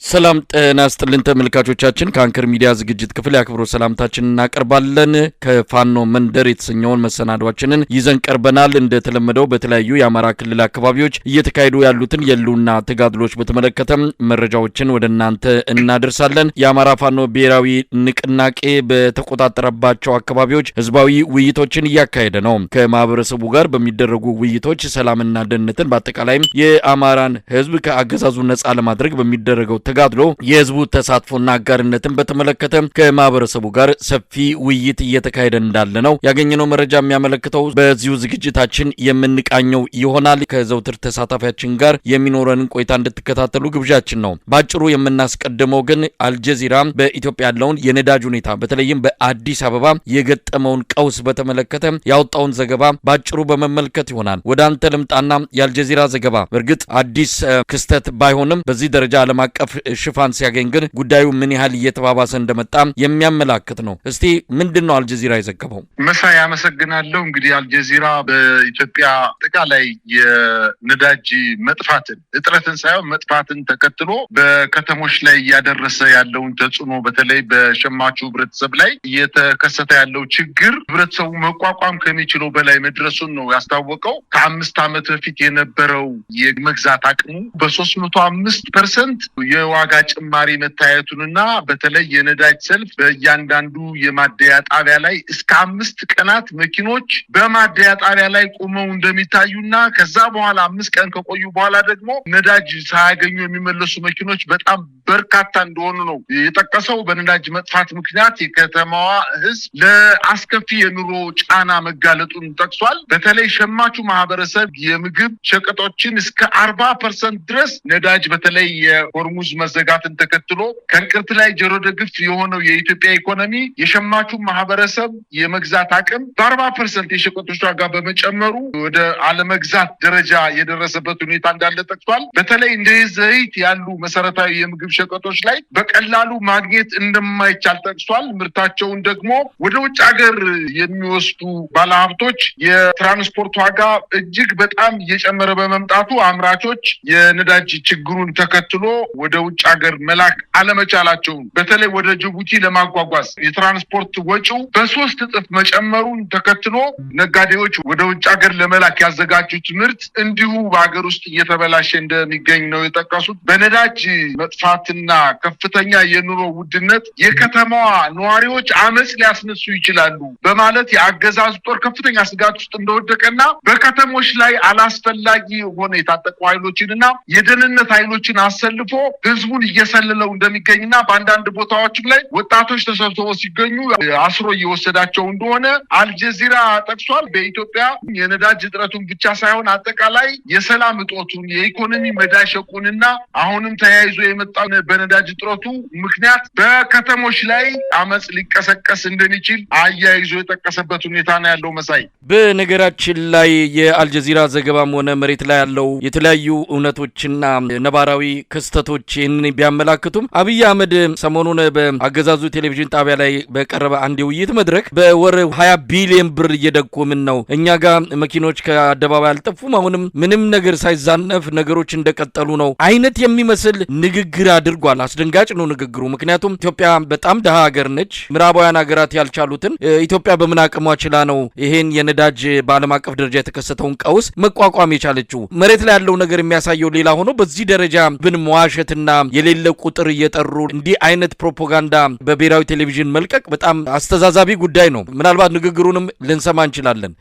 ሰላም ጤና ይስጥልን ተመልካቾቻችን ከአንከር ሚዲያ ዝግጅት ክፍል ያክብሮት ሰላምታችንን እናቀርባለን። ከፋኖ መንደር የተሰኘውን መሰናዷችንን ይዘን ቀርበናል። እንደተለመደው በተለያዩ የአማራ ክልል አካባቢዎች እየተካሄዱ ያሉትን የሉና ተጋድሎች በተመለከተ መረጃዎችን ወደ እናንተ እናደርሳለን። የአማራ ፋኖ ብሔራዊ ንቅናቄ በተቆጣጠረባቸው አካባቢዎች ህዝባዊ ውይይቶችን እያካሄደ ነው። ከማህበረሰቡ ጋር በሚደረጉ ውይይቶች ሰላምና ደህንነትን በአጠቃላይም የአማራን ህዝብ ከአገዛዙ ነጻ ለማድረግ በሚደረገው ተጋድሎ የህዝቡ ተሳትፎና አጋርነትን በተመለከተ ከማህበረሰቡ ጋር ሰፊ ውይይት እየተካሄደ እንዳለ ነው ያገኘነው መረጃ የሚያመለክተው። በዚሁ ዝግጅታችን የምንቃኘው ይሆናል። ከዘውትር ተሳታፊያችን ጋር የሚኖረንን ቆይታ እንድትከታተሉ ግብዣችን ነው። ባጭሩ የምናስቀድመው ግን አልጀዚራ በኢትዮጵያ ያለውን የነዳጅ ሁኔታ በተለይም በአዲስ አበባ የገጠመውን ቀውስ በተመለከተ ያወጣውን ዘገባ ባጭሩ በመመልከት ይሆናል። ወደ አንተ ልምጣና የአልጀዚራ ዘገባ በእርግጥ አዲስ ክስተት ባይሆንም በዚህ ደረጃ ዓለም አቀፍ ሽፋን ሲያገኝ ግን ጉዳዩ ምን ያህል እየተባባሰ እንደመጣ የሚያመላክት ነው። እስቲ ምንድነው አልጀዚራ የዘገበው? መሳይ አመሰግናለሁ። እንግዲህ አልጀዚራ በኢትዮጵያ አጠቃላይ የነዳጅ መጥፋትን እጥረትን ሳይሆን መጥፋትን ተከትሎ በከተሞች ላይ እያደረሰ ያለውን ተጽዕኖ በተለይ በሸማቹ ህብረተሰብ ላይ እየተከሰተ ያለው ችግር ህብረተሰቡ መቋቋም ከሚችለው በላይ መድረሱን ነው ያስታወቀው። ከ5 ዓመት በፊት የነበረው የመግዛት አቅሙ በ305% የዋጋ ጭማሪ መታየቱንና በተለይ የነዳጅ ሰልፍ በእያንዳንዱ የማደያ ጣቢያ ላይ እስከ 5 ቀናት መኪኖች በማደያ ጣቢያ ላይ ቆመው እንደሚታዩና ከዛ በኋላ 5 ቀን ከቆዩ በኋላ ደግሞ ነዳጅ ሳያገኙ የሚመለሱ መኪኖች በጣም በርካታ እንደሆኑ ነው የጠቀሰው። በነዳጅ መጥፋት ምክንያት የከተማዋ ህዝብ ለአስከፊ የኑሮ ጫና መጋለጡን ጠቅሷል። በተለይ ሸማቹ ማህበረሰብ የምግብ ሸቀጦችን እስከ 40% ድረስ ነዳጅ በተለይ የሆርሙዝ መዘጋትን ተከትሎ ከእንቅርት ላይ ጆሮ ደግፍ የሆነው የኢትዮጵያ ኢኮኖሚ የሸማቹ ማህበረሰብ የመግዛት አቅም በ40% የሸቀጦች ዋጋ በመጨመሩ ወደ አለመግዛት ደረጃ የደረሰበት ሁኔታ እንዳለ ጠቅሷል። በተለይ እንደ ዘይት ያሉ መሰረታዊ የምግብ ሸቀጦች ላይ በቀላሉ ማግኘት እንደማይቻል ጠቅሷል። ምርታቸውን ደግሞ ወደ ውጭ ሀገር የሚወስዱ ባለሀብቶች የትራንስፖርት ዋጋ እጅግ በጣም እየጨመረ በመምጣቱ አምራቾች የነዳጅ ችግሩን ተከትሎ ወደ ውጭ ሀገር መላክ አለመቻላቸውን በተለይ ወደ ጅቡቲ ለማጓጓዝ የትራንስፖርት ወጪው በ3 እጥፍ መጨመሩን ተከትሎ ነጋዴዎች ወደ ውጭ ሀገር ለመላክ ያዘጋጁት ምርት እንዲሁ በሀገር ውስጥ እየተበላሸ እንደሚገኝ ነው የጠቀሱት። በነዳጅ መጥፋትና ከፍተኛ የኑሮ ውድነት የከተማዋ ነዋሪዎች አመጽ ሊያስነሱ ይችላሉ በማለት የአገዛዙ ጦር ከፍተኛ ስጋት ውስጥ እንደወደቀና በከተሞች ላይ አላስፈላጊ ሆነ የታጠቁ ኃይሎችንና የደህንነት ኃይሎችን አሰልፎ ህዝቡን እየሰለለው እንደሚገኝና በአንዳንድ ቦታዎችም ላይ ወጣቶች ተሰብስበው ሲገኙ አስሮ እየወሰዳቸው እንደሆነ አልጀዚራ ጠቅሷል። በኢትዮጵያ የነዳጅ እጥረቱን ብቻ ሳይሆን አጠቃላይ የሰላም እጦቱን የኢኮኖሚ መዳሸቁንና አሁንም ተያይዞ የመጣው በነዳጅ እጥረቱ ምክንያት በከተሞች ላይ አመጽ ሊቀሰቀስ እንደሚችል አያይዞ የጠቀሰበት ሁኔታ ነው ያለው። መሳይ በነገራችን ላይ የአልጀዚራ ዘገባም ሆነ መሬት ላይ ያለው የተለያዩ እውነቶችና ነባራዊ ክስተቶች ይህንን ቢያመላክቱም አብይ አህመድ ሰሞኑን በአገዛዙ ቴሌቪዥን ጣቢያ ላይ በቀረበ አንድ የውይይት መድረክ በወር 20 ቢሊዮን ብር እየደጎምን ነው፣ እኛ ጋር መኪኖች ከአደባባይ አልጠፉም፣ አሁንም ምንም ነገር ሳይዛነፍ ነገሮች እንደቀጠሉ ነው አይነት የሚመስል ንግግር አድርጓል። አስደንጋጭ ነው ንግግሩ። ምክንያቱም ኢትዮጵያ በጣም ደሃ ሀገር ነች። ምዕራባውያን ሀገራት ያልቻሉትን ኢትዮጵያ በምን አቅሟ ችላ ነው ይሄን የነዳጅ በዓለም አቀፍ ደረጃ የተከሰተውን ቀውስ መቋቋም የቻለችው? መሬት ላይ ያለው ነገር የሚያሳየው ሌላ ሆኖ በዚህ ደረጃ ብን መዋሸትና የሌለ ቁጥር እየጠሩ እንዲህ አይነት ፕሮፓጋንዳ በብሔራዊ ቴሌቪዥን መልቀቅ በጣም አስተዛዛቢ ጉዳይ ነው። ምናልባት ንግግሩንም ልንሰማ እንችላለን።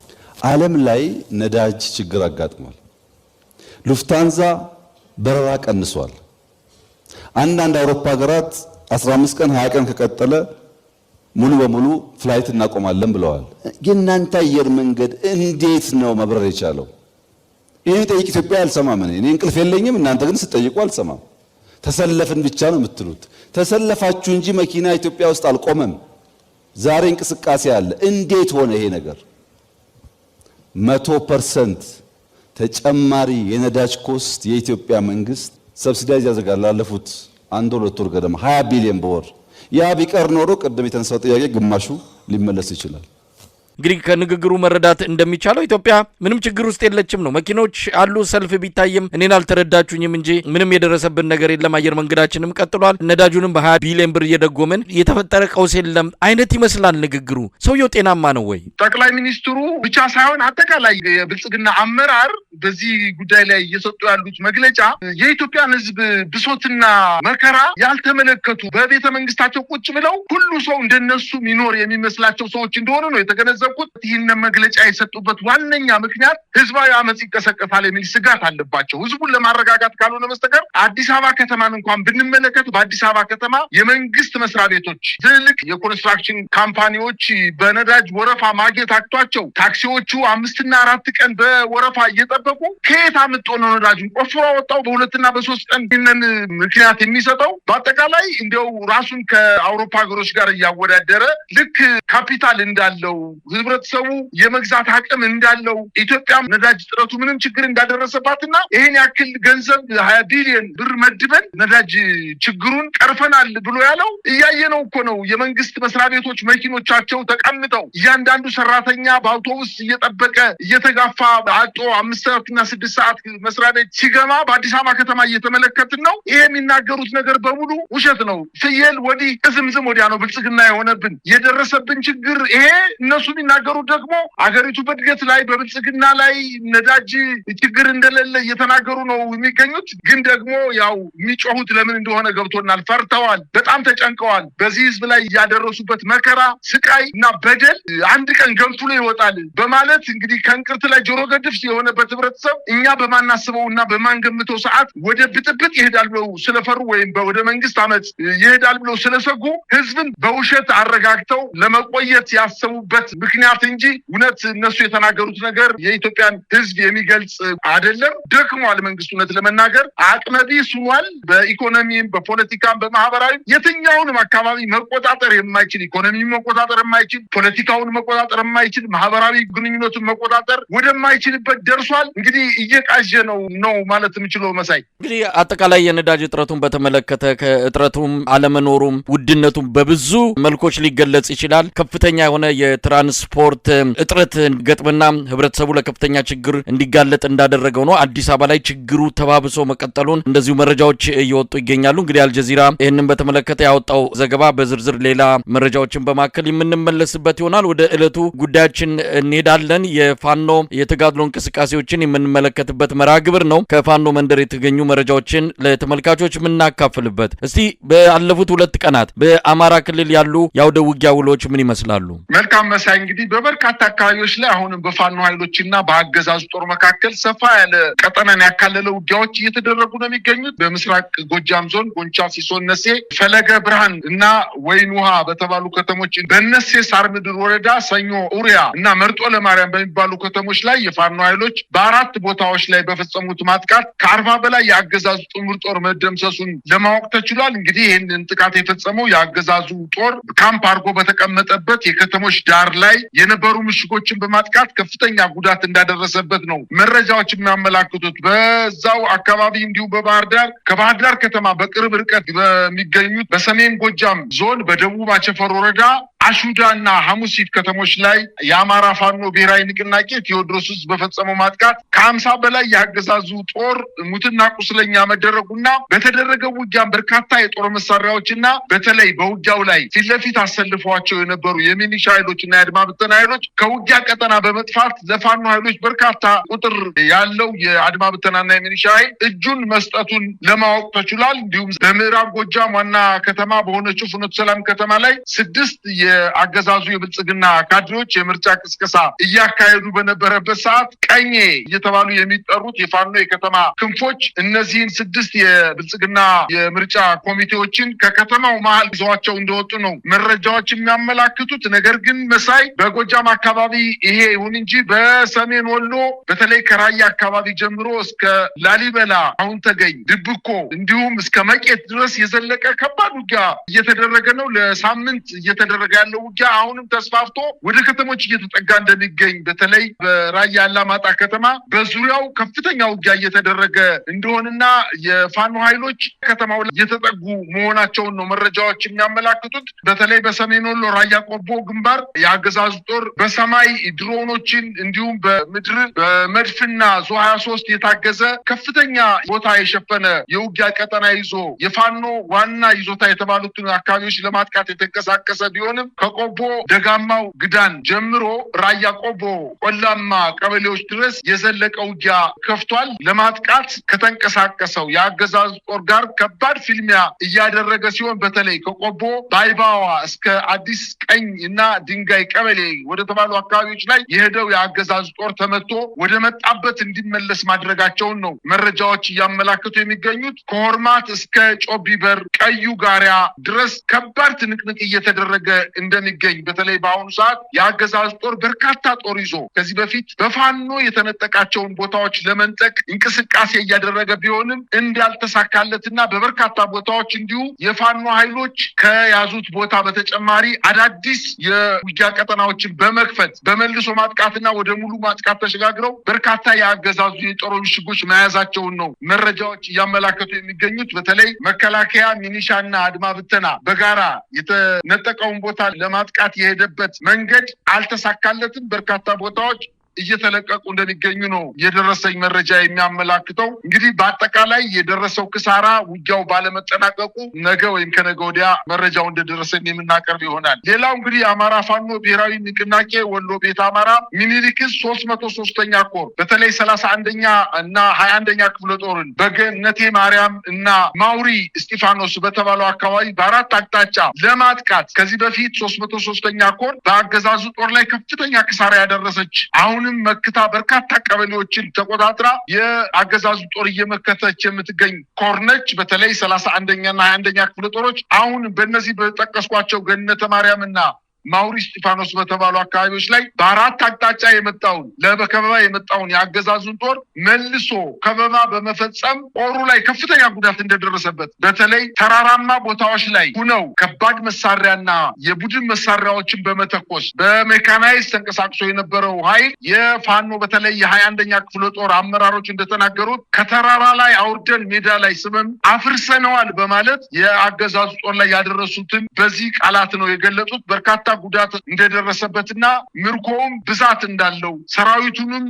ዓለም ላይ ነዳጅ ችግር አጋጥሟል። ሉፍታንዛ በረራ ቀንሷል። አንዳንድ አውሮፓ ሀገራት 15 ቀን 20 ቀን ከቀጠለ ሙሉ በሙሉ ፍላይት እናቆማለን ብለዋል። የእናንተ አየር መንገድ እንዴት ነው መብረር የቻለው? ይሄን ጠይቅ ኢትዮጵያ አልሰማም። እኔ እንቅልፍ የለኝም፣ እናንተ ግን ስትጠይቁ አልሰማም። ተሰለፍን ብቻ ነው የምትሉት። ተሰለፋችሁ እንጂ መኪና ኢትዮጵያ ውስጥ አልቆመም። ዛሬ እንቅስቃሴ አለ። እንዴት ሆነ ይሄ ነገር? 100% ተጨማሪ የነዳጅ ኮስት የኢትዮጵያ መንግስት ሰብሲዳይዝ ያዘጋል። ላለፉት 1-2 ወር ገደማ 20 ቢሊዮን በወር። ያ ቢቀር ኖሮ ቅድም የተነሳው ጥያቄ ግማሹ ሊመለስ ይችላል። እንግዲህ ከንግግሩ መረዳት እንደሚቻለው ኢትዮጵያ ምንም ችግር ውስጥ የለችም ነው። መኪኖች አሉ፣ ሰልፍ ቢታይም እኔን አልተረዳችሁኝም እንጂ ምንም የደረሰብን ነገር የለም፣ አየር መንገዳችንም ቀጥሏል፣ ነዳጁንም በ20 ቢሊዮን ብር እየደጎመን የተፈጠረ ቀውስ የለም አይነት ይመስላል ንግግሩ። ሰውየው ጤናማ ነው ወይ? ጠቅላይ ሚኒስትሩ ብቻ ሳይሆን አጠቃላይ የብልጽግና አመራር በዚህ ጉዳይ ላይ እየሰጡ ያሉት መግለጫ የኢትዮጵያን ሕዝብ ብሶትና መከራ ያልተመለከቱ በቤተ መንግስታቸው ቁጭ ብለው ሁሉ ሰው እንደነሱ ሚኖር የሚመስላቸው ሰዎች እንደሆኑ ነው የተገነዘብኩት። ይህን መግለጫ የሰጡበት ዋነኛ ምክንያት ህዝባዊ አመጽ ይቀሰቀሳል የሚል ስጋት አለባቸው። ህዝቡን ለማረጋጋት ካልሆነ በስተቀር አዲስ አበባ ከተማን እንኳን ብንመለከት በአዲስ አበባ ከተማ የመንግስት መስሪያ ቤቶች፣ ትልልቅ የኮንስትራክሽን ካምፓኒዎች በነዳጅ ወረፋ ማግኘት አቅቷቸው ታክሲዎቹ 5 እና 4 ቀን በወረፋ እየጠበቁ ከየት አምጥቶ ነው ነዳጁን ቆፍሮ ወጣው በ2 እና በ3 ቀን ይህንን ምክንያት የሚሰጠው? በአጠቃላይ እንዲያው ራሱን ከአውሮፓ ሀገሮች ጋር እያወዳደረ ልክ ካፒታል እንዳለው ህብረተሰቡ የመግዛት አቅም እንዳለው ኢትዮጵያም ነዳጅ ጥረቱ ምንም ችግር እንዳደረሰባትና ይሄን ያክል ገንዘብ 20 ቢሊዮን ብር መድበን ነዳጅ ችግሩን ቀርፈናል ብሎ ያለው እያየነው እኮ ነው። የመንግስት መስሪያ ቤቶች መኪኖቻቸው ተቀምጠው እያንዳንዱ ሰራተኛ በአውቶቡስ እየጠበቀ እየተጋፋ አጦ 5 እና 6 ሰዓት መስሪያ ቤት ሲገማ በአዲስ አበባ ከተማ እየተመለከትን ነው። ይሄ የሚናገሩት ነገር በሙሉ ውሸት ነው። ፍየል ወዲህ ዝምዝም ወዲያ ነው ብልጽግና የሆነብን የደረሰብን ችግር ይሄ። እነሱ የሚናገሩት ደግሞ አገሪቱ በእድገት ላይ በብልጽግና ላይ ነዳጅ ችግር እንደሌለ እየተናገሩ ነው የሚገኙት። ግን ደግሞ ያው የሚጮሁት ለምን እንደሆነ ገብቶናል። ፈርተዋል፣ በጣም ተጨንቀዋል። በዚህ ህዝብ ላይ ያደረሱበት መከራ፣ ስቃይ እና በደል አንድ ቀን ገንፍሎ ይወጣል በማለት እንግዲህ ከእንቅርት ላይ ጆሮ ገድፍ የሆነበት ህብረተሰብ እኛ በማናስበው እና በማንገምተው ሰዓት ወደ ብጥብጥ ይሄዳል ብለው ስለፈሩ ወይም ወደ መንግስት አመጽ ይሄዳል ብለው ስለሰጉ ህዝብን በውሸት አረጋግተው ለመቆየት ያሰቡበት ምክንያት እንጂ እውነት እነሱ የተናገሩት ነገር የኢትዮጵያን ህዝብ የሚገልጽ አይደለም። ደክሟል መንግስት እውነት ለመናገር አቅመቢስ ሆኗል። በኢኮኖሚም በፖለቲካም በማህበራዊ የትኛውንም አካባቢ መቆጣጠር የማይችል ኢኮኖሚ መቆጣጠር የማይችል ፖለቲካውን መቆጣጠር የማይችል ማህበራዊ ግንኙነቱን መቆጣጠር ወደማይችልበት ደርሷል። እንግዲህ እየቃዠ ነው ማለት የምችለው መሳይ። እንግዲህ አጠቃላይ የነዳጅ እጥረቱን በተመለከተ ከእጥረቱም አለመኖሩም ውድነቱም በብዙ መልኮች ሊገለጽ ይችላል። ከፍተኛ የሆነ የትራንስፖርት እጥረት ገጥምና ህብረተሰቡ ለከፍተኛ ችግር እንዲጋለጥ እንዳደረገው ነው። አዲስ አበባ ላይ ችግሩ ተባብሶ መቀጠሉን እንደዚሁ መረጃዎች እየወጡ ይገኛሉ። እንግዲህ አልጀዚራ ይህንን በተመለከተ ያወጣው ዘገባ በዝርዝር ሌላ መረጃዎችን በማከል የምንመለስበት ይሆናል። ወደ ዕለቱ ጉዳያችን እንሄዳለን። የፋኖ የተጋድሎ እንቅስቃሴዎችን የምንመለከትበት መርሃ ግብር ነው። ከፋኖ መንደር የተገኙ መረጃዎችን ለተመልካቾች የምናካፍልበት። እስቲ ባለፉት 2 ቀናት በአማራ ክልል ያሉ የአውደ ውጊያ ውሎች ምን ይመስላሉ? መልካም መሳይ። እንግዲህ በበርካታ አካባቢዎች ላይ አሁንም በፋኖ ኃይሎችና በአገዛዙ ጦር መካከል ሰፋ ያለ ቀጠናን ያካለለ ውጊያዎች እየተደረጉ ነው የሚገኙት። በምስራቅ ጎጃም ዞን ጎንቻ፣ ሲሶ፣ እነሴ፣ ፈለገ ብርሃን እና ወይን ውሃ በተባሉ ከተሞች፣ በእነሴ ሳር ምድር ወረዳ ሰኞ ኡሪያ እና መርጦ ለማርያም በሚባሉ ከተሞች ላይ የፋኖ ኃይሎች በ4 ቦታዎች ላይ በፈጸሙት ማጥቃት ከ40 በላይ የአገዛዙ ጥምር ጦር መደምሰሱን ለማወቅ ተችሏል። እንግዲህ ይህንን ጥቃት የፈጸመው የአገዛዙ ጦር ካምፕ አድርጎ በተቀመጠበት የከተሞች ዳር ላይ የነበሩ ምሽጎችን በማጥቃት ከፍተኛ ጉዳት እንዳደረሰበት ነው መረጃዎች የሚያመላክቱት። በዛው አካባቢ እንዲሁም በባህር ዳር ከባህር ዳር ከተማ በቅርብ ርቀት በሚገኙት በሰሜን ጎጃም ዞን በደቡብ አቸፈር ወረዳ አሹዳና ሐሙሲት ከተሞች ላይ የአማራ ፋኖ ብሔራዊ ንቅናቄ ቴዎድሮስ ውስጥ በፈጸመው ማጥቃት ከ50 በላይ የአገዛዙ ጦር ሙትና ቁስለኛ መደረጉና በተደረገው ውጊያም በርካታ የጦር መሳሪያዎችና በተለይ በውጊያው ላይ ፊት ለፊት አሰልፈዋቸው የነበሩ የሚሊሻ ኃይሎችና የአድማ ብተና ኃይሎች ከውጊያ ቀጠና በመጥፋት ለፋኖ ኃይሎች በርካታ ቁጥር ያለው የአድማ ብተናና የሚሊሻ ኃይል እጁን መስጠቱን ለማወቅ ተችሏል። እንዲሁም በምዕራብ ጎጃም ዋና ከተማ በሆነችው ፍኖተ ሰላም ከተማ ላይ 6 የአገዛዙ የብልጽግና ካድሬዎች የምርጫ ቅስቀሳ እያካሄዱ በነበረበት ሰዓት ቀኜ እየተባሉ የሚጠሩት የፋኖ የከተማ ክንፎች እነዚህን 6 የብልጽግና የምርጫ ኮሚቴዎችን ከከተማው መሀል ይዘዋቸው እንደወጡ ነው መረጃዎች የሚያመላክቱት። ነገር ግን መሳይ በጎጃም አካባቢ ይሄ ይሁን እንጂ በሰሜን ወሎ በተለይ ከራያ አካባቢ ጀምሮ እስከ ላሊበላ፣ አሁን ተገኝ፣ ድብኮ እንዲሁም እስከ መቄት ድረስ የዘለቀ ከባድ ውጊያ እየተደረገ ነው። ለሳምንት እየተደረገ ያለው ውጊያ አሁንም ተስፋፍቶ ወደ ከተሞች እየተጠጋ እንደሚገኝ በተለይ በራያ አላማጣ ከተማ በዙሪያው ከፍተኛ ውጊያ እየተደረገ እንደሆነና የፋኖ ኃይሎች ከተማው ላይ እየተጠጉ መሆናቸውን ነው መረጃዎች የሚያመላክቱት። በተለይ በሰሜን ወሎ ራያ ቆቦ ግንባር የአገዛዙ ጦር በሰማይ ድሮኖችን እንዲሁም በምድር በመድፍና ዙ 23 የታገዘ ከፍተኛ ቦታ የሸፈነ የውጊያ ቀጠና ይዞ የፋኖ ዋና ይዞታ የተባሉትን አካባቢዎች ለማጥቃት የተንቀሳቀሰ ቢሆንም ከቆቦ ደጋማው ግዳን ጀምሮ ራያ ቆቦ ቆላማ ቀበሌዎች ድረስ የዘለቀ ውጊያ ከፍቷል። ለማጥቃት ከተንቀሳቀሰው የአገዛዙ ጦር ጋር ከባድ ፍልሚያ እያደረገ ሲሆን በተለይ ከቆቦ ባይባዋ እስከ አዲስ ቀኝ እና ድንጋይ ቀበሌ ወደ ተባሉ አካባቢዎች ላይ የሄደው የአገዛዙ ጦር ተመቶ ወደ መጣበት እንዲመለስ ማድረጋቸውን ነው መረጃዎች እያመላከቱ የሚገኙት። ከሆርማት እስከ ጮቢበር ቀዩ ጋሪያ ድረስ ከባድ ትንቅንቅ እየተደረገ እንደሚገኝ በተለይ በአሁኑ ሰዓት የአገዛዙ ጦር በርካታ ጦር ይዞ ከዚህ በፊት በፋኖ የተነጠቃቸውን ቦታዎች ለመንጠቅ እንቅስቃሴ እያደረገ ቢሆንም እንዳልተሳካለትና በበርካታ ቦታዎች እንዲሁ የፋኖ ኃይሎች ከያዙት ቦታ በተጨማሪ አዳዲስ የውጊያ ቀጠናዎችን በመክፈት በመልሶ ማጥቃትና ወደ ሙሉ ማጥቃት ተሸጋግረው በርካታ የአገዛዙ የጦር ምሽጎች መያዛቸውን ነው መረጃዎች እያመላከቱ የሚገኙት። በተለይ መከላከያ ሚኒሻና አድማ ብተና በጋራ የተነጠቀውን ቦታ ለማጥቃት የሄደበት መንገድ አልተሳካለትም። በርካታ ቦታዎች እየተለቀቁ እንደሚገኙ ነው የደረሰኝ መረጃ የሚያመላክተው። እንግዲህ በአጠቃላይ የደረሰው ክሳራ ውጊያው ባለመጠናቀቁ ነገ ወይም ከነገ ወዲያ መረጃው እንደደረሰኝ የምናቀርብ ይሆናል። ሌላው እንግዲህ አማራ ፋኖ ብሔራዊ ንቅናቄ ወሎ ቤት አማራ ሚኒሊክስ 303ኛ ኮር በተለይ 31ኛ እና 21ኛ ክፍለ ጦርን በገነቴ ማርያም እና ማውሪ እስጢፋኖስ በተባለው አካባቢ በአራት አቅጣጫ ለማጥቃት ከዚህ በፊት 303ኛ ኮር በአገዛዙ ጦር ላይ ከፍተኛ ክሳራ ያደረሰች አሁንም መክታ በርካታ ቀበሌዎችን ተቆጣጥራ የአገዛዙ ጦር እየመከተች የምትገኝ ኮር ነች። በተለይ 31ኛ እና 21ኛ ክፍለ ጦሮች አሁን በእነዚህ በጠቀስኳቸው ገነተ ማርያምና ማውሪ እስጢፋኖስ በተባሉ አካባቢዎች ላይ በአራት አቅጣጫ ለከበባ የመጣውን የአገዛዙን ጦር መልሶ ከበባ በመፈጸም ጦሩ ላይ ከፍተኛ ጉዳት እንደደረሰበት በተለይ ተራራማ ቦታዎች ላይ ሁነው ከባድ መሳሪያና የቡድን መሳሪያዎችን በመተኮስ በሜካናይዝ ተንቀሳቅሶ የነበረው ኃይል የፋኖ በተለይ የ21ኛ ክፍለ ጦር አመራሮች እንደተናገሩት ከተራራ ላይ አውርደን ሜዳ ላይ ስመም አፍርሰነዋል በማለት የአገዛዙ ጦር ላይ ያደረሱትን በዚህ ቃላት ነው የገለጹት። በርካታ ጉዳት እንደደረሰበትና ምርኮም ብዛት እንዳለው ሰራዊቱንም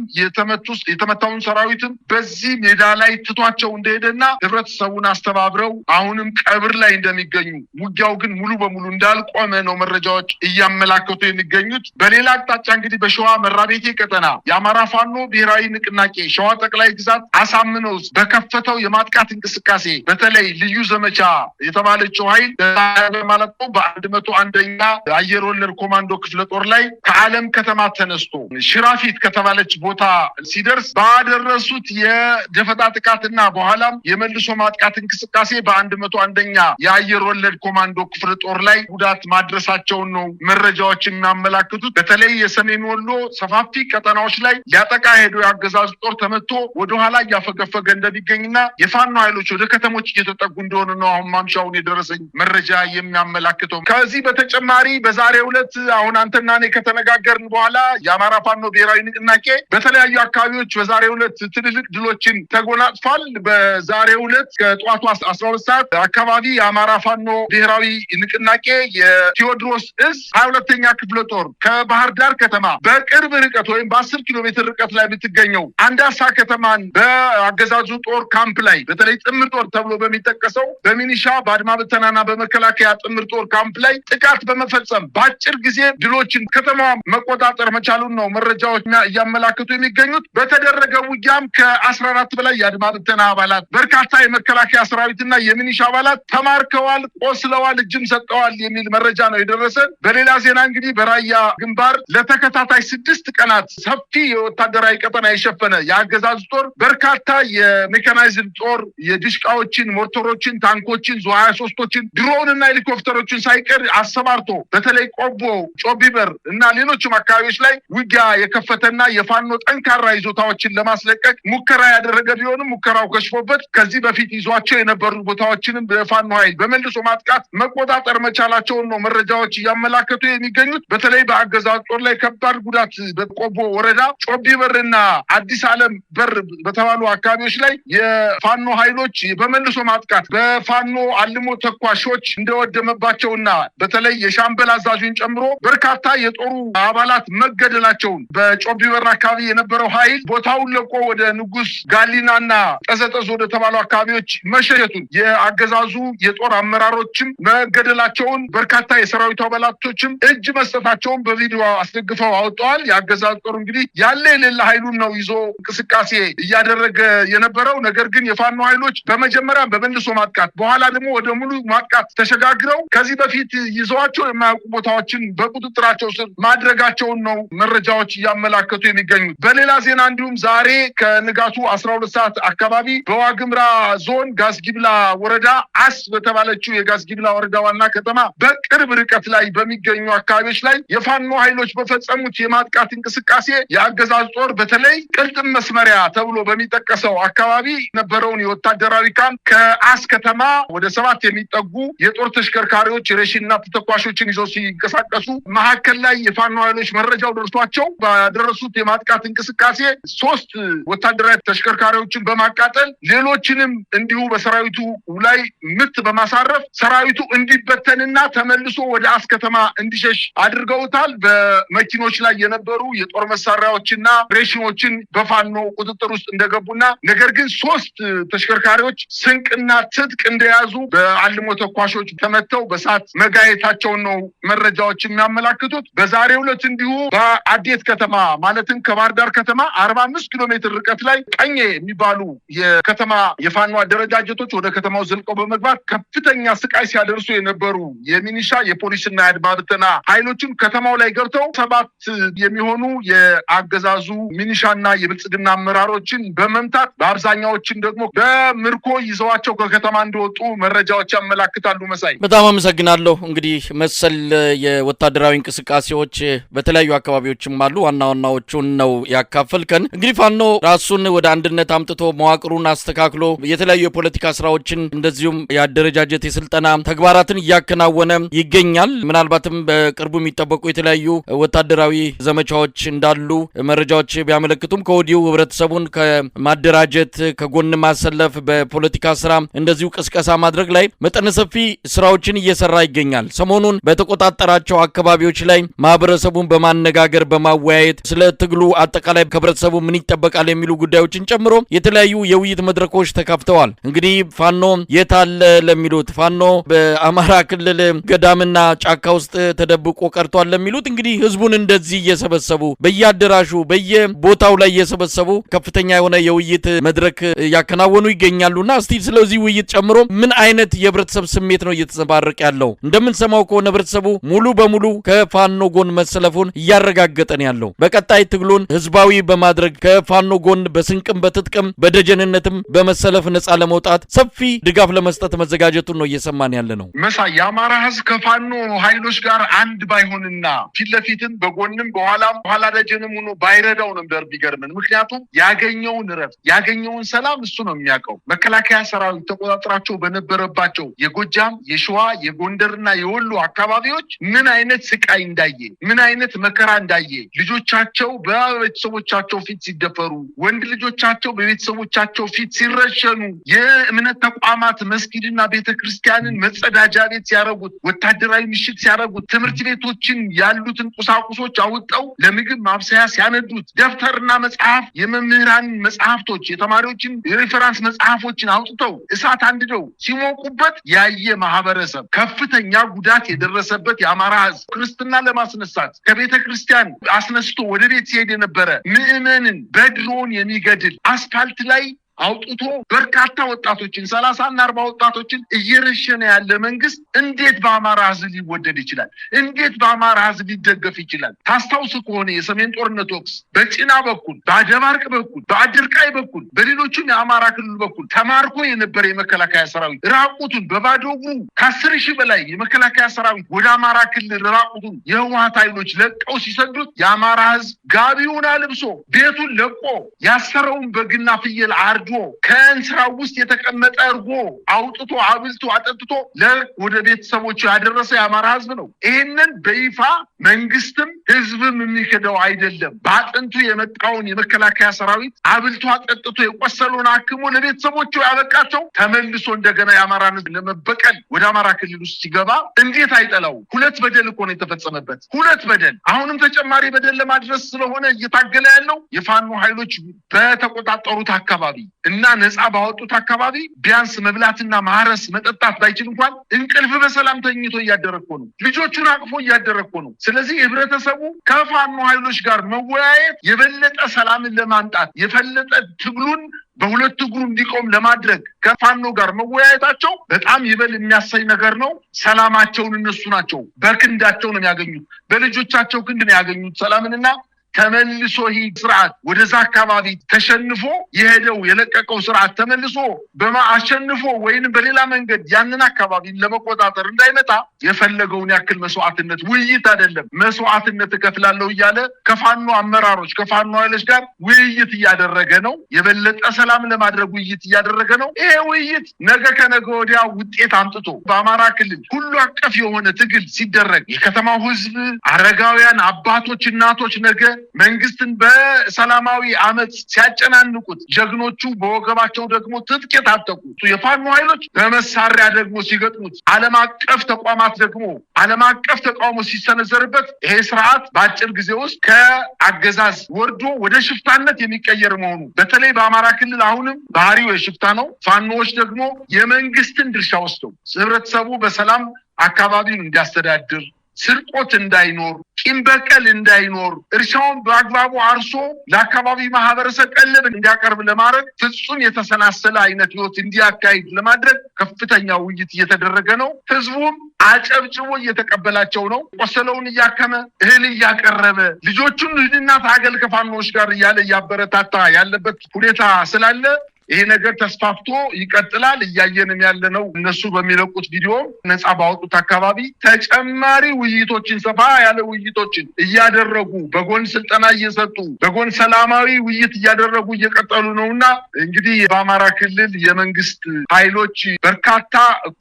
የተመታውን ሰራዊትም በዚህ ሜዳ ላይ ትቷቸው እንደሄደና ህብረተሰቡን አስተባብረው አሁንም ቀብር ላይ እንደሚገኙ ውጊያው ግን ሙሉ በሙሉ እንዳልቆመ ነው መረጃዎች እያመላከቱ የሚገኙት። በሌላ አቅጣጫ እንግዲህ በሸዋ መራቤቴ ቀጠና የአማራ ፋኖ ብሔራዊ ንቅናቄ ሸዋ ጠቅላይ ግዛት አሳምነው በከፈተው የማጥቃት እንቅስቃሴ በተለይ ልዩ ዘመቻ የተባለችው ኃይል ማለት ነው በ101ኛ አየር ወለድ ኮማንዶ ክፍለ ጦር ላይ ከዓለም ከተማ ተነስቶ ሽራፊት ከተባለች ቦታ ሲደርስ ባደረሱት የደፈጣ ጥቃትና በኋላም የመልሶ ማጥቃት እንቅስቃሴ በ101ኛ የአየር ወለድ ኮማንዶ ክፍለ ጦር ላይ ጉዳት ማድረሳቸውን ነው መረጃዎች የሚያመላክቱት። በተለይ የሰሜን ወሎ ሰፋፊ ቀጠናዎች ላይ ሊያጠቃ ሄዶ የአገዛዙ ጦር ተመቶ ወደኋላ እያፈገፈገ እንደሚገኝና የፋኖ ኃይሎች ወደ ከተሞች እየተጠጉ እንደሆነ ነው አሁን ማምሻውን የደረሰኝ መረጃ የሚያመላክተው። ከዚህ በተጨማሪ በዛሬው ዕለት አሁን አንተና እኔ ከተነጋገርን በኋላ የአማራ ፋኖ ብሔራዊ ንቅናቄ በተለያዩ አካባቢዎች በዛሬው ዕለት ትልልቅ ድሎችን ተጎናጽፏል። በዛሬው ዕለት ከጠዋቱ 12 ሰዓት አካባቢ የአማራ ፋኖ ብሔራዊ ንቅናቄ የቴዎድሮስ እዝ 22ኛ ክፍለ ጦር ከባህር ዳር ከተማ በቅርብ ርቀት ወይም በ10 ኪሎ ሜትር ርቀት ላይ የምትገኘው አንዳሳ ከተማን በአገዛዙ ጦር ካምፕ ላይ በተለይ ጥምር ጦር ተብሎ በሚጠቀሰው በሚኒሻ በአድማ ብተናና በመከላከያ ጥምር ጦር ካምፕ ላይ ጥቃት በመፈጸም በአጭር ጊዜ ድሎችን ከተማዋ መቆጣጠር መቻሉን ነው መረጃዎች እያመላከቱ የሚገኙት። በተደረገ ውጊያም ከ14 በላይ የአድማ ብተና አባላት በርካታ የመከላከያ ሰራዊትና የሚኒሻ አባላት ተማርከዋል፣ ቆስለዋል፣ እጅም ሰጠዋል የሚል መረጃ ነው የደረሰን። በሌላ ዜና እንግዲህ በራያ ግንባር ለተከታታይ 6 ቀናት ሰፊ የወታደራዊ ቀጠና የሸፈነ የአገዛዙ ጦር በርካታ የሜካናይዝድ ጦር የዲሽቃዎችን፣ ሞርተሮችን፣ ታንኮችን፣ ዙ 23ቶችን፣ ድሮንና ሄሊኮፕተሮችን ሳይቀር አሰማርቶ በተለይ ቆቦ፣ ጮቢበር እና ሌሎችም አካባቢዎች ላይ ውጊያ የከፈተና የፋኖ ጠንካራ ይዞታዎችን ለማስለቀቅ ሙከራ ያደረገ ቢሆንም ሙከራው ከሽፎበት ከዚህ በፊት ይዟቸው የነበሩ ቦታዎችንም በፋኖ ኃይል በመልሶ ማጥቃት መቆጣጠር መቻላቸውን ነው መረጃዎች እያመላከቱ የሚገኙት። በተለይ በአገዛዝ ጦር ላይ ከባድ ጉዳት በቆቦ ወረዳ ጮቢበርና አዲስ ዓለም በር በተባሉ አካባቢዎች ላይ የፋኖ ኃይሎች በመልሶ ማጥቃት በፋኖ አልሞ ተኳሾች እንደወደመባቸውና በተለይ የሻምበል አዛዡን ጨምሮ በርካታ የጦሩ አባላት መገደላቸውን በጮቢበር አካባቢ የነበረው ኃይል ቦታውን ለቆ ወደ ንጉስ ጋሊናና ጠዘጠዝ ወደ ተባሉ አካባቢዎች መሸሸቱን የአገዛዙ የጦር አመራሮችም መገደላቸውን በርካታ የሰራዊቱ አባላቶችም እጅ መስጠታቸውን በቪዲዮ አስደግፈው አወጣዋል። የአገዛዝ ጦር እንግዲህ ያለ የሌለ ኃይሉን ነው ይዞ እንቅስቃሴ እያደረገ የነበረው። ነገር ግን የፋኖ ኃይሎች በመጀመሪያ በመልሶ ማጥቃት በኋላ ደግሞ ወደ ሙሉ ማጥቃት ተሸጋግረው ከዚህ በፊት ይዘዋቸው የማያውቁ ቦታዎችን በቁጥጥራቸው ስር ማድረጋቸውን ነው መረጃዎች እያመላከቱ የሚገኙት። በሌላ ዜና እንዲሁም ዛሬ ከንጋቱ 12 ሰዓት አካባቢ በዋግምራ ዞን ጋዝጊብላ ወረዳ አስ በተባለችው የጋዝጊብላ ወረዳ ዋና ከተማ በቅርብ ርቀት ላይ በሚገኙ አካባቢዎች ላይ የፋኖ ኃይሎች በፈጸሙት የማጥቃት እንቅስቃሴ የአገዛዝ ጦር በተለይ ቅልጥም መስመሪያ ተብሎ በሚጠቀሰው አካባቢ ነበረውን የወታደራዊ ካምፕ ከአስ ከተማ ወደ 7 የሚጠጉ የጦር ተሽከርካሪዎች ሬሽንና ተተኳሾችን ይዘው ሲንቀሳቀሱ መካከል ላይ የፋኖ ኃይሎች መረጃው ደርሷቸው ባደረሱት የማጥቃት እንቅስቃሴ 3 ወታደራዊ ተሽከርካሪዎችን በማቃጠል ሌሎችንም እንዲሁ በሰራዊቱ ላይ ምት በማሳረፍ ሰራዊቱ እንዲበተንና ተመልሶ ወደ አስ ከተማ እንዲሸሽ አድርገውታል። በመኪኖች ላይ የነበሩ የጦር መሳሪያዎችና ሬሽኖችን በፋኖ ቁጥጥር ውስጥ እንደገቡና ነገር ግን 3 ተሽከርካሪዎች ስንቅና ትጥቅ እንደያዙ በአልሞ ተኳሾች ተመተው በሳት መጋየታቸውን ነው መረጃዎች የሚያመላክቱት። በዛሬው ዕለት እንዲሁ በአዴት ከተማ ማለትም ከባህር ዳር ከተማ 45 ኪሎ ሜትር ርቀት ላይ ቀኝ የሚባሉ የከተማ የፋኖ አደረጃጀቶች ወደ ከተማው ዘልቀው በመግባት ከፍተኛ ስቃይ ሲያደርሱ የነበሩ የሚኒሻ የፖሊስና የአድማ ብተና ኃይሎችን ከተማው ላይ ገብተው 7 የሚሆኑ የአገዛዙ ሚኒሻና የብልጽግና አመራሮችን በመምታት በአብዛኛዎችን ደግሞ በምርኮ ይዘዋቸው ከከተማ እንደወጡ መረጃዎች ያመላክታሉ። መሳይ በጣም አመሰግናለሁ። እንግዲህ መሰል የወታደራዊ እንቅስቃሴዎች በተለያዩ አካባቢዎችም አሉ። ዋና ዋናዎቹን ነው ያካፈልከን። እንግዲህ ፋኖ ራሱን ወደ አንድነት አምጥቶ መዋቅሩን አስተካክሎ የተለያዩ የፖለቲካ ስራዎችን እንደዚሁም የአደረጃጀት የስልጠና ተግባራትን እያከናወነ ይገኛል። ምናልባትም በቅርቡ የሚጠበቁ የተለያዩ ወታደራዊ ዘመቻዎች እንዳሉ መረጃዎች ቢያመለክቱም ከወዲሁ ህብረተሰቡን ከማደራጀት ከጎን ማሰለፍ በፖለቲካ ስራ እንደዚሁ ቅስቀሳ ማድረግ ላይ መጠነ ሰፊ ስራዎችን እየሰራ ይገኛል። ሰሞኑን በተቆጣጠራቸው አካባቢዎች ላይ ማህበረሰቡን በማነጋገር በማወያየት ስለ ትግሉ አጠቃላይ ከህብረተሰቡ ምን ይጠበቃል የሚሉ ጉዳዮችን ጨምሮ የተለያዩ የውይይት መድረኮች ተከፍተዋል። እንግዲህ ፋኖ የታለ ለሚሉት ፋኖ በአማራ ክልል ገዳምና ጫካ ውስጥ ተደብቆ ቀርቷል ለሚሉት እንግዲህ ህዝቡን እንደዚህ እየሰበሰቡ በየአዳራሹ በየቦታው ላይ እየሰበሰቡ ከፍተኛ የሆነ የውይይት መድረክ ያከናወኑ ይገኛሉና እስቲ ስለዚህ ውይይት ጨምሮ ምን አይነት የህብረተሰብ ስሜት ነው እየተንጸባረቀ ያለው? እንደምንሰማው ከሆነ ህብረተሰቡ ሙሉ በሙሉ ከፋኖ ጎን መሰለፉን እያረጋገጠ ነው ያለው። በቀጣይ ትግሉን ህዝባዊ በማድረግ ከፋኖ ጎን በስንቅም በትጥቅም በደጀንነትም በመሰለፍ ነጻ ለመውጣት ሰፊ ድጋፍ ለመስጠት መዘጋጀቱን ነው እየሰማን ያለ ነው። መሳይ የአማራ ህዝብ ከፋኖ ኃይሎች ጋር አንድ ባይሆንና ፊት ለፊትም በጎንም በኋላ ደጀንም ሆኖ ባይረዳው ነበር ቢገርምን። ምክንያቱም ያገኘውን ረፍት ያገኘውን ሰላም እሱ ነው የሚያውቀው። መከላከያ ሰራዊት ተቆጣጥራቸው በነበረባቸው የጎጃም የሸዋ የጎንደርና የወሎ አካባቢዎች ምን አይነት ስቃይ እንዳየ ምን አይነት መከራ እንዳየ ልጆቻቸው በቤተሰቦቻቸው ፊት ሲደፈሩ ወንድ ልጆቻቸው በቤተሰቦቻቸው ፊት ሲረሸኑ የእምነት ተቋማት መስጊድና ቤተክርስቲያንን መጸዳጃ ቤት ሲያረጉት ወታደራዊ ምሽት ሲያረጉት ትምህርት ቤቶችን ያሉትን ቁሳቁሶች አውጣው ለምግብ ማብሰያ ሲያነዱት ደብተርና መጽሐፍ የመምህራን መጽሐፍቶች የተማሪዎችን የሬፈራንስ መጽሐፎችን አውጥተው እሳት አንድደው ሲሞቁበት ያየ ማህበረሰብ ከፍተኛ ጉዳት የደረሰበት የአማራ ህዝብ ክርስትና ለማስነሳት ከቤተክርስቲያን አስነስቶ ወደ ቤት ሲሄድ የነበረ ምዕመንን በድሮን የሚገድል አስፋልት ላይ አውጥቶ በርካታ ወጣቶችን 30 እና 40 ወጣቶችን እየረሸነ ያለ መንግስት እንዴት በአማራ ህዝብ ሊወደድ ይችላል? እንዴት በአማራ ህዝብ ሊደገፍ ይችላል? ታስታውሱ ከሆነ የሰሜን ጦርነት ወቅት በጭና በኩል በአደባርቅ በኩል በአድርቃይ በኩል በሌሎችም የአማራ ክልል በኩል ተማርኮ የነበረ የመከላከያ ሰራዊት ራቁቱን በባዶ እግሩ ከ10,000 በላይ የመከላከያ ሰራዊት ወደ አማራ ክልል ራቁቱን የህወሓት ኃይሎች ለቀው ሲሰዱት የአማራ ህዝብ ጋቢውን አልብሶ ቤቱን ለቆ ያሰረውን በግና ፍየል አርዶ ከእንስራው ውስጥ የተቀመጠ እርጎ አውጥቶ አብልቶ አጠጥቶ ወደ ቤተሰቦቹ ያደረሰ የአማራ ህዝብ ነው። ይሄንን በይፋ መንግስትም ህዝብም የሚከደው አይደለም። በአጥንቱ የመጣውን የመከላከያ ሰራዊት አብልቶ አጠጥቶ የቆሰሉን አክሞ ለቤተሰቦቹ ያበቃቸው ተመልሶ እንደገና የአማራን ህዝብ ለመበቀል ወደ አማራ ክልል ውስጥ ሲገባ እንዴት አይጠላው? ሁለት በደል እኮ ነው የተፈጸመበት። ሁለት በደል አሁንም ተጨማሪ በደል ለማድረስ ስለሆነ እየታገለ ያለው የፋኖ ኃይሎች በተቆጣጠሩት አካባቢ እና ነፃ ባወጡት አካባቢ ቢያንስ መብላትና ማረስ መጠጣት ባይችል እንኳን እንቅልፍ በሰላም ተኝቶ እያደረኮ ነው። ልጆቹን አቅፎ እያደረኮ ነው። ስለዚህ ህብረተሰቡ ከፋኖ ኃይሎች ጋር መወያየት የበለጠ ሰላምን ለማምጣት የፈለጠ ትግሉን በሁለት እግሩ እንዲቆም ለማድረግ ከፋኖ ጋር መወያየታቸው በጣም ይበል የሚያሳይ ነገር ነው። ሰላማቸውን እነሱ ናቸው በክንዳቸው ነው የሚያገኙት። በልጆቻቸው ክንድ ነው ያገኙት ሰላምንና ተመልሶ ይህ ስርዓት ወደዛ አካባቢ ተሸንፎ የሄደው የለቀቀው ስርዓት ተመልሶ አሸንፎ ወይንም በሌላ መንገድ ያንን አካባቢ ለመቆጣጠር እንዳይመጣ የፈለገውን ያክል መስዋዕትነት ውይይት አይደለም መስዋዕትነት እከፍላለሁ እያለ ከፋኖ አመራሮች ከፋኖ ኃይሎች ጋር ውይይት እያደረገ ነው። የበለጠ ሰላም ለማድረግ ውይይት እያደረገ ነው። ይሄ ውይይት ነገ ከነገ ወዲያ ውጤት አምጥቶ በአማራ ክልል ሁሉ አቀፍ የሆነ ትግል ሲደረግ የከተማው ህዝብ፣ አረጋውያን፣ አባቶች፣ እናቶች ነገ መንግስትን በሰላማዊ አመጽ ሲያጨናንቁት ጀግኖቹ በወገባቸው ደግሞ ትጥቅ የታጠቁ የፋኖ ኃይሎች በመሳሪያ ደግሞ ሲገጥሙት ዓለም አቀፍ ተቋማት ደግሞ ዓለም አቀፍ ተቃውሞ ሲሰነዘርበት ይሄ ስርዓት በአጭር ጊዜ ውስጥ ከአገዛዝ ወርዶ ወደ ሽፍታነት የሚቀየር መሆኑ በተለይ በአማራ ክልል አሁንም ባህሪው የሽፍታ ነው። ፋኖዎች ደግሞ የመንግስትን ድርሻ ወስደው ህብረተሰቡ በሰላም አካባቢውን እንዲያስተዳድር ስርቆት እንዳይኖር ቂም በቀል እንዳይኖር እርሻውን በአግባቡ አርሶ ለአካባቢ ማህበረሰብ ቀለብ እንዲያቀርብ ለማድረግ ፍጹም የተሰናሰለ አይነት ህይወት እንዲያካሂድ ለማድረግ ከፍተኛ ውይይት እየተደረገ ነው። ህዝቡም አጨብጭቦ እየተቀበላቸው ነው። ቆሰለውን እያከመ እህል እያቀረበ ልጆቹን ህድና ታገል ከፋኖች ጋር እያለ እያበረታታ ያለበት ሁኔታ ስላለ ይሄ ነገር ተስፋፍቶ ይቀጥላል። እያየንም ያለነው እነሱ በሚለቁት ቪዲዮ ነፃ ባወጡት አካባቢ ተጨማሪ ውይይቶችን ሰፋ ያለ ውይይቶችን እያደረጉ በጎን ስልጠና እየሰጡ በጎን ሰላማዊ ውይይት እያደረጉ እየቀጠሉ ነውና እንግዲህ በአማራ ክልል የመንግስት ኃይሎች በርካታ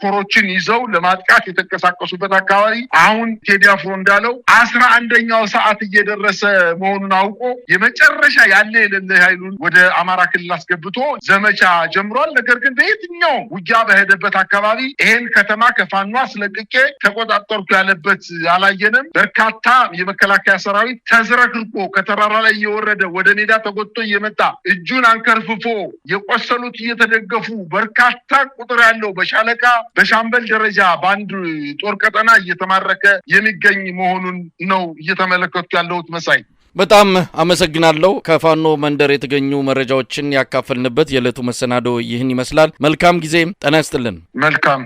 ኮሮችን ይዘው ለማጥቃት የተንቀሳቀሱበት አካባቢ አሁን ቴዲ አፍሮ እንዳለው 11ኛው ሰዓት እየደረሰ መሆኑን አውቆ የመጨረሻ ያለ የሌለ ኃይሉን ወደ አማራ ክልል አስገብቶ ዘመቻ ጀምሯል። ነገር ግን በየትኛው ውጊያ በሄደበት አካባቢ ይሄን ከተማ ከፋኖ አስለቅቄ ተቆጣጠርኩ ያለበት አላየንም። በርካታ የመከላከያ ሰራዊት ተዝረክርኮ ከተራራ ላይ እየወረደ ወደ ሜዳ ተጎትቶ እየመጣ እጁን አንከርፍፎ የቆሰሉት እየተደገፉ በርካታ ቁጥር ያለው በሻለቃ በሻምበል ደረጃ በአንድ ጦር ቀጠና እየተማረከ የሚገኝ መሆኑን ነው እየተመለከቱ ያለሁት። መሳይ በጣም አመሰግናለሁ። ከፋኖ መንደር የተገኙ መረጃዎችን ያካፈልንበት የዕለቱ መሰናዶ ይህን ይመስላል። መልካም ጊዜ። ጤና ይስጥልን። መልካም